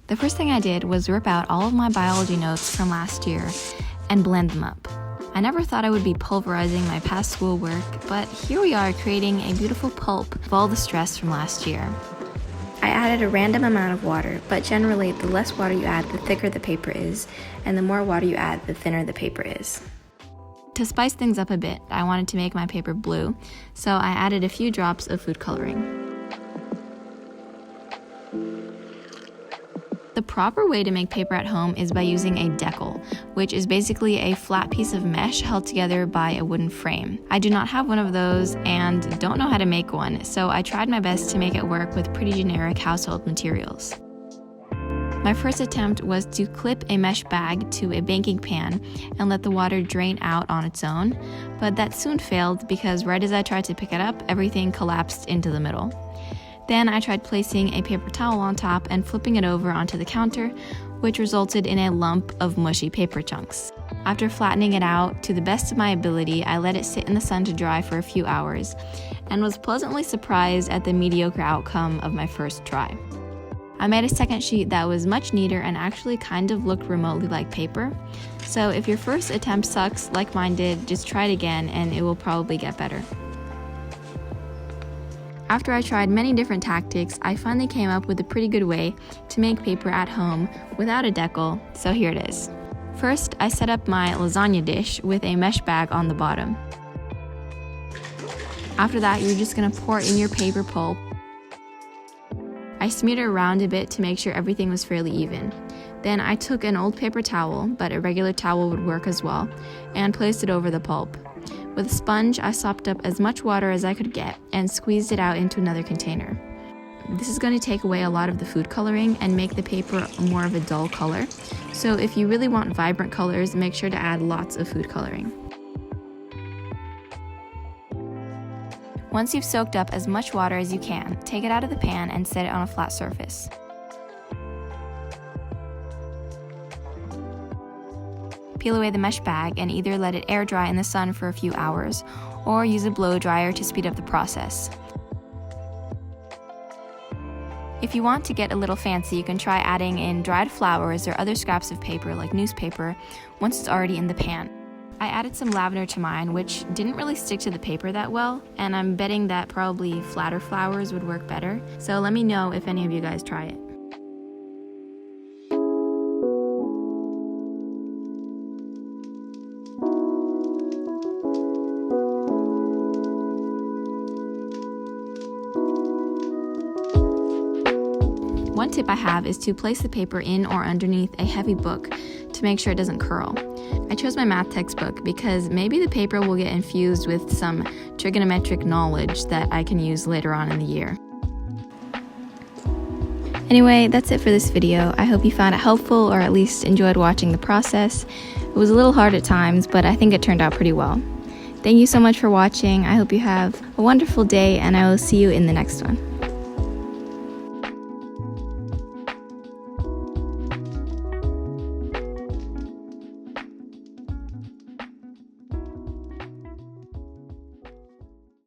The first thing I did was rip out all of my biology notes from last year and blend them up. I never thought I would be pulverizing my past schoolwork, but here we are creating a beautiful pulp of all the stress from last year. I added a random amount of water, but generally the less water you add, the thicker the paper is, and the more water you add, the thinner the paper is. To spice things up a bit, I wanted to make my paper blue, so I added a few drops of food coloring. The proper way to make paper at home is by using a deckle, which is basically a flat piece of mesh held together by a wooden frame. I do not have one of those and don't know how to make one, so I tried my best to make it work with pretty generic household materials. My first attempt was to clip a mesh bag to a baking pan and let the water drain out on its own, but that soon failed because right as I tried to pick it up, everything collapsed into the middle. Then I tried placing a paper towel on top and flipping it over onto the counter, which resulted in a lump of mushy paper chunks. After flattening it out to the best of my ability, I let it sit in the sun to dry for a few hours, and was pleasantly surprised at the mediocre outcome of my first try. I made a second sheet that was much neater and actually kind of looked remotely like paper, so if your first attempt sucks like mine did, just try it again and it will probably get better. After I tried many different tactics, I finally came up with a pretty good way to make paper at home without a deckle, so here it is. First, I set up my lasagna dish with a mesh bag on the bottom. After that, you're just going to pour in your paper pulp. I smeared it around a bit to make sure everything was fairly even. Then I took an old paper towel, but a regular towel would work as well, and placed it over the pulp. With a sponge, I sopped up as much water as I could get and squeezed it out into another container. This is going to take away a lot of the food coloring and make the paper more of a dull color. So if you really want vibrant colors, make sure to add lots of food coloring. Once you've soaked up as much water as you can, take it out of the pan and set it on a flat surface. Peel away the mesh bag and either let it air dry in the sun for a few hours or use a blow dryer to speed up the process. If you want to get a little fancy, you can try adding in dried flowers or other scraps of paper like newspaper once it's already in the pan. I added some lavender to mine, which didn't really stick to the paper that well, and I'm betting that probably flatter flowers would work better, so let me know if any of you guys try it. One tip I have is to place the paper in or underneath a heavy book to make sure it doesn't curl. I chose my math textbook because maybe the paper will get infused with some trigonometric knowledge that I can use later on in the year. Anyway, that's it for this video. I hope you found it helpful or at least enjoyed watching the process. It was a little hard at times, but I think it turned out pretty well. Thank you so much for watching. I hope you have a wonderful day and I will see you in the next one.